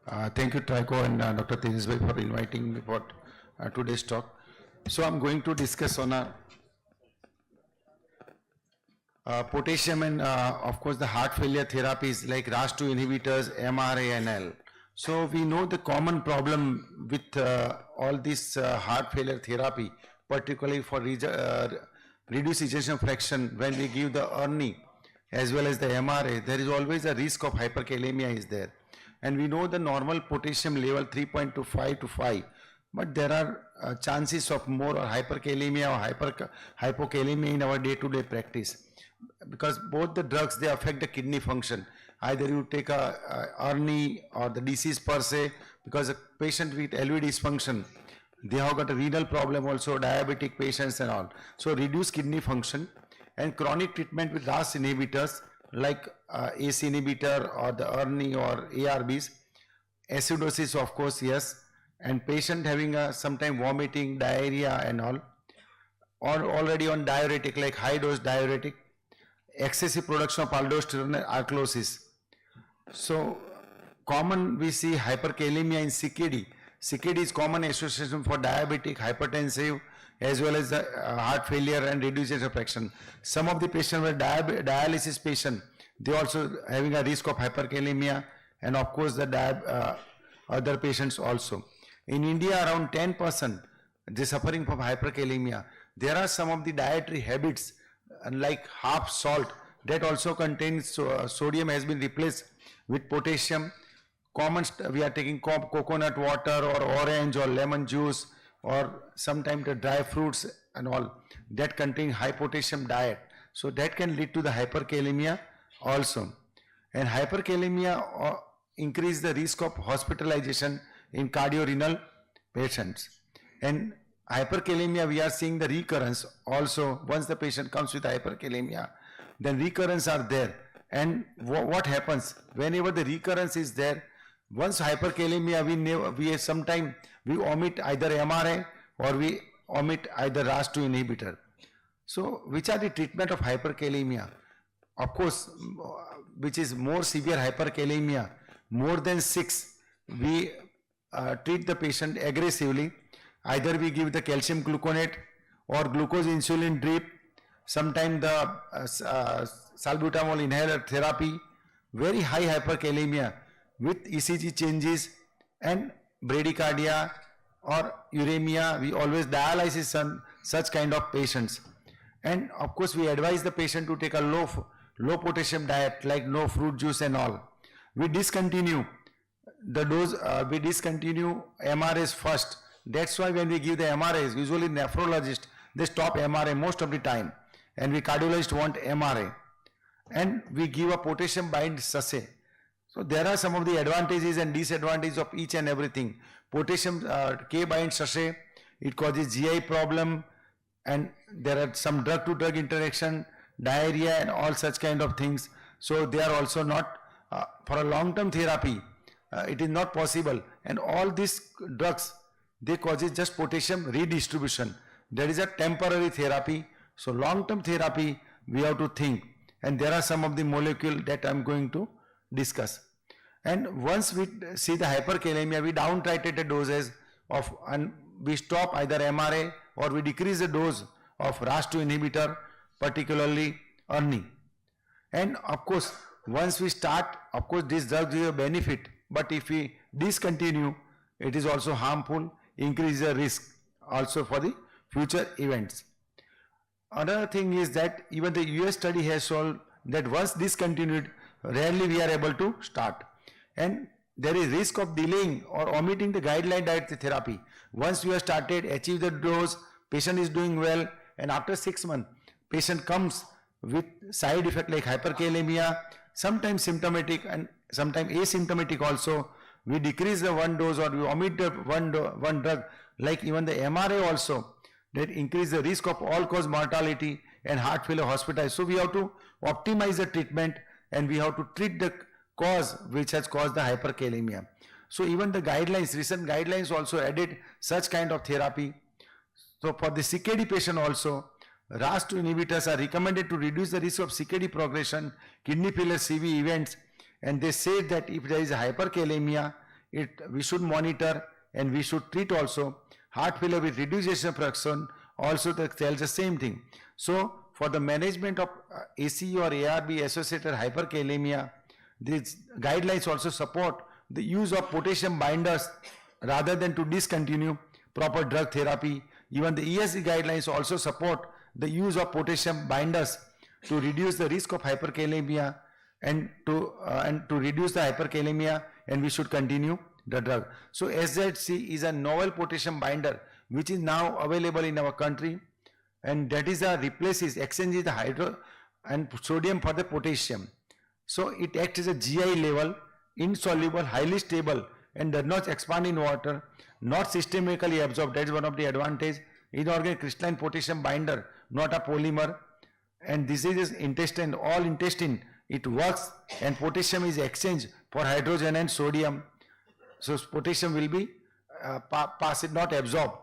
Thank you, TRICO and Dr. Tejas for inviting me for today's talk. So I'm going to discuss on potassium and of course the heart failure therapies like RAAS2 inhibitors, MRA and L. So we know the common problem with all this heart failure therapy, particularly for reduced ejection fraction when we give the RAAS as well as the MRA, there is always a risk of hyperkalemia is there. And we know the normal potassium level 3.25 to 5, but there are chances of more or hyperkalemia or hypokalemia in our day-to-day practice, because both the drugs, they affect the kidney function. Either you take a RNI or the disease per se, because a patient with LV dysfunction, they have got a renal problem also, diabetic patients and all. So reduce kidney function, and chronic treatment with RAAS inhibitors like ACE inhibitor or the RNI or ARBs, acidosis of course, yes, and patient having sometime vomiting, diarrhea and all, or already on diuretic like high dose diuretic, excessive production of aldosterone and alkalosis. So common we see hyperkalemia in CKD. CKD is common association for diabetic, hypertensive, as well as the heart failure and reduced ejection fraction. Some of the patients were dialysis patient, they also having a risk of hyperkalemia, and of course the other patients also. In India, around 10% they suffering from hyperkalemia. There are some of the dietary habits like half salt that also contains sodium has been replaced with potassium. Common we are taking coconut water or orange or lemon juice, or sometimes the dry fruits and all that contain high potassium diet. So that can lead to the hyperkalemia also. And hyperkalemia increase the risk of hospitalization in cardiorenal patients. And hyperkalemia, we are seeing the recurrence also. Once the patient comes with hyperkalemia, then recurrence are there. And what happens whenever the recurrence is there, once hyperkalemia, we sometimes we omit either MRA or we omit either RAAS2 inhibitor. So which are the treatment of hyperkalemia? Of course, which is more severe hyperkalemia, more than 6, we treat the patient aggressively. Either we give the calcium gluconate or glucose insulin drip, sometimes the salbutamol inhaler therapy, very high hyperkalemia with ECG changes and bradycardia or uremia. We always dialysis on such kind of patients. And of course we advise the patient to take a low potassium diet like no fruit juice and all. We discontinue the dose, we discontinue MRAs first. That's why when we give the MRAs, usually nephrologist, they stop MRA most of the time, and we cardiologist want MRA. And we give a potassium bind sachet. So there are some of the advantages and disadvantages of each and everything. Potassium K bind sachet, it causes GI problem, and there are some drug to drug interaction, diarrhea and all such kind of things. So they are also not for a long term therapy, it is not possible. And all these drugs, they causes just potassium redistribution. There is a temporary therapy. So long term therapy we have to think, and there are some of the molecule that I am going to discuss. And once we see the hyperkalemia, we down titrate the doses of, and we stop either MRA or we decrease the dose of RAAS2 inhibitor, particularly RNI. And of course, once we start, of course this drug is a benefit, but if we discontinue, it is also harmful, increase the risk also for the future events. Another thing is that even the US study has shown that once discontinued, rarely we are able to start. And there is risk of delaying or omitting the guideline-directed therapy. Once you have started, achieve the dose, patient is doing well, and after 6 months, patient comes with side effect like hyperkalemia, sometimes symptomatic and sometimes asymptomatic also. We decrease the one dose or we omit the one drug, like even the MRA also, that increase the risk of all-cause mortality and heart failure hospitalized. So we have to optimize the treatment, and we have to treat the cause which has caused the hyperkalemia. So even the guidelines, recent guidelines also added such kind of therapy. So for the CKD patient also, RAAS2 inhibitors are recommended to reduce the risk of CKD progression, kidney failure, CV events, and they say that if there is hyperkalemia, we should monitor and we should treat also. Heart failure with reduced ejection fraction also tells the same thing. So for the management of ACE or ARB associated hyperkalemia, these guidelines also support the use of potassium binders rather than to discontinue proper drug therapy. Even the ESC guidelines also support the use of potassium binders to reduce the risk of hyperkalemia and to reduce the hyperkalemia, and we should continue the drug. So SZC is a novel potassium binder which is now available in our country, and that is exchanges the hydro and sodium for the potassium. So it acts as a GI level, insoluble, highly stable, and does not expand in water, not systemically absorbed. That is one of the advantage. Inorganic crystalline potassium binder, not a polymer. And this is intestine, all intestine, it works, and potassium is exchanged for hydrogen and sodium. So potassium will be passed, not absorbed.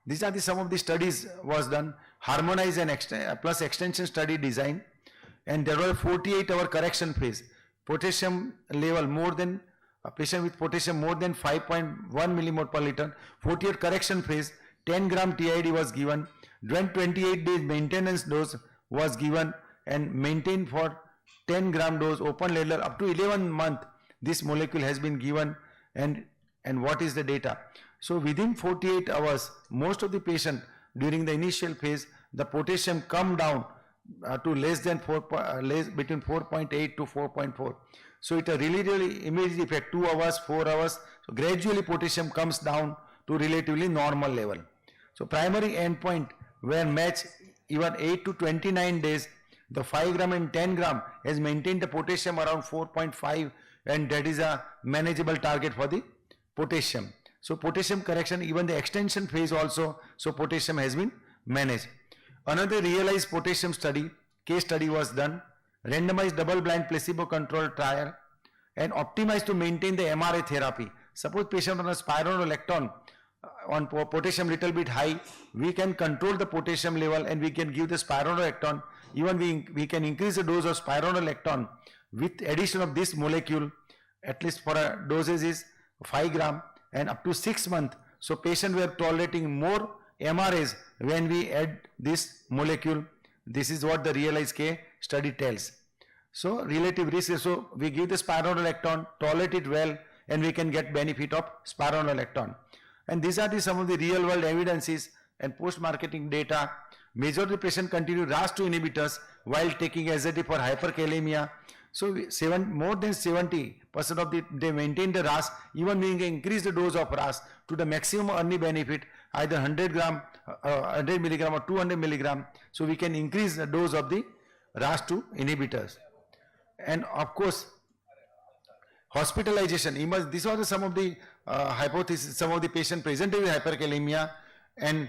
These are some of the studies was done, harmonized and plus extension study design, and there was a 48-hour correction phase. Potassium level more than, a patient with potassium more than 5.1 millimole per liter, 48 correction phase, 10 gram TID was given, then 28 days maintenance dose was given and maintained for 10 gram dose open label up to 11 months. This molecule has been given, and what is the data? So within 48 hours, most of the patient during the initial phase, the potassium come down to less than between 4.8 to 4.4. So it a really immediate effect, 2 hours, 4 hours. So gradually potassium comes down to relatively normal level. So primary endpoint were matched even 8 to 29 days. The 5 gram and 10 gram has maintained the potassium around 4.5, and that is a manageable target for the potassium. So potassium correction, even the extension phase also, so potassium has been managed. Another realized potassium study, case study was done, randomized double-blind placebo-controlled trial, and optimized to maintain the MRA therapy. Suppose patient on a spironolactone, on potassium little bit high, we can control the potassium level and we can give the spironolactone. Even we can increase the dose of spironolactone with addition of this molecule, at least for a dosage is 5 gram and up to 6 months. So patient were tolerating more MRAs when we add this molecule. This is what the realized case study tells. So relative risk, so we give the spironolactone, tolerate it well, and we can get benefit of spironolactone. And these are some of the real world evidences and post-marketing data. Majority patient continue RAAS2 inhibitors while taking SZT for hyperkalemia. So more than 70% of they maintain the RAAS, even we can increase the dose of RAAS to the maximum earning benefit, either 100 milligram or 200 milligram. So we can increase the dose of the RAAS2 inhibitors. And of course, hospitalization, these are some of the hypotheses, some of the patient presented with hyperkalemia, and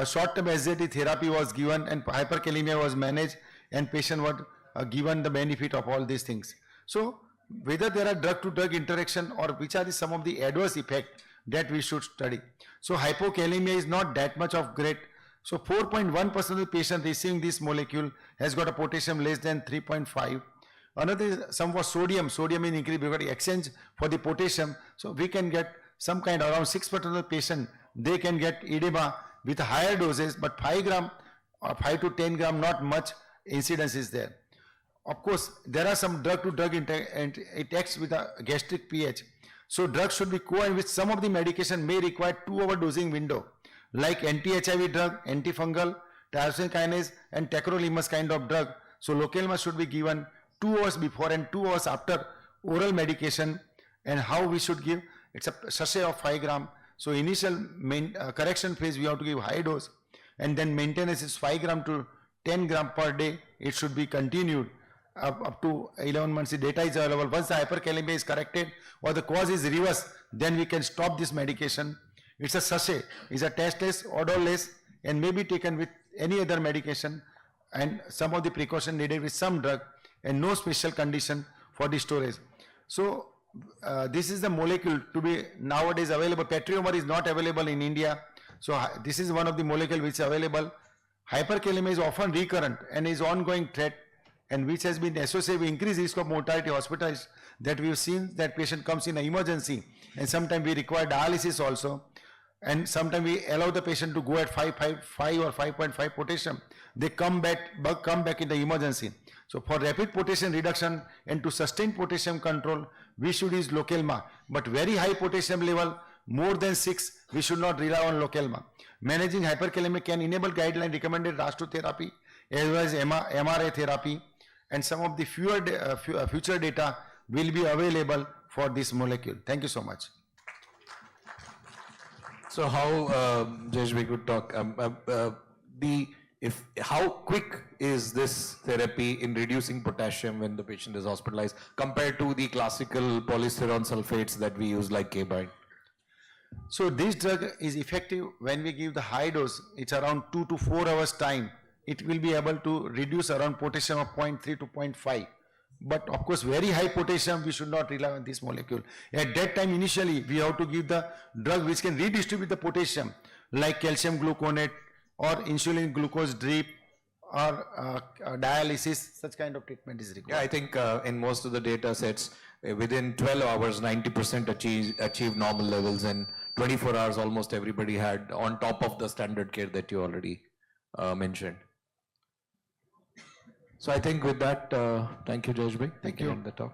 short-term SZT therapy was given and hyperkalemia was managed, and patient was given the benefit of all these things. So whether there are drug-to-drug interaction or which are some of the adverse effects that we should study. So hypokalemia is not that much of great. So 4.1% of the patient receiving this molecule has got a potassium less than 3.5. Another, some was sodium in increase because exchange for the potassium. So we can get some kind, around 6% of the patient, they can get edema with higher doses, but 5 gram or 5 to 10 gram, not much incidence is there. Of course, there are some drug-to-drug and it acts with a gastric pH. So drugs should be co-and with some of the medication may require 2-hour dosing window, like anti-HIV drug, antifungal, tyrosine kinase, and tacrolimus kind of drug. So localma should be given 2 hours before and 2 hours after oral medication. And how we should give, it's a sachet of 5 gram. So initial correction phase we have to give high dose, and then maintenance is 5 gram to 10 gram per day. It should be continued up to 11 months. The data is available. Once the hyperkalemia is corrected or the cause is reversed, then we can stop this medication. It's a sachet, it's a tasteless, odorless, and may be taken with any other medication, and some of the precaution needed with some drug, and no special condition for the storage. So this is the molecule to be nowadays available. Petriomer is not available in India. So this is one of the molecule which is available. Hyperkalemia is often recurrent and is ongoing threat, and which has been associated with increased risk of mortality hospitalized, that we have seen that patient comes in an emergency and sometimes we require dialysis also. And sometimes we allow the patient to go at 5 or 5.5 potassium. They come back in the emergency. So for rapid potassium reduction and to sustain potassium control, we should use Lokelma. But very high potassium level, more than 6, we should not rely on Lokelma. Managing hyperkalemia can enable guideline recommended RAAS2 therapy as well as MRA therapy, and some of the future data will be available for this molecule. Thank you so much. So how, Jayesh, we could talk, how quick is this therapy in reducing potassium when the patient is hospitalized compared to the classical polystyrene sulfates that we use like K-bind? So this drug is effective when we give the high dose. It's around 2 to 4 hours time. It will be able to reduce around potassium of 0.3 to 0.5. But of course, very high potassium, we should not rely on this molecule. At that time, initially, we have to give the drug which can redistribute the potassium, like calcium gluconate or insulin glucose drip or dialysis. Such kind of treatment is required. Yeah, I think in most of the data sets, within 12 hours, 90% achieve normal levels, and 24 hours, almost everybody had, on top of the standard care that you already mentioned. So I think with that, thank you, Jayesh bhai. Thank you. End the talk.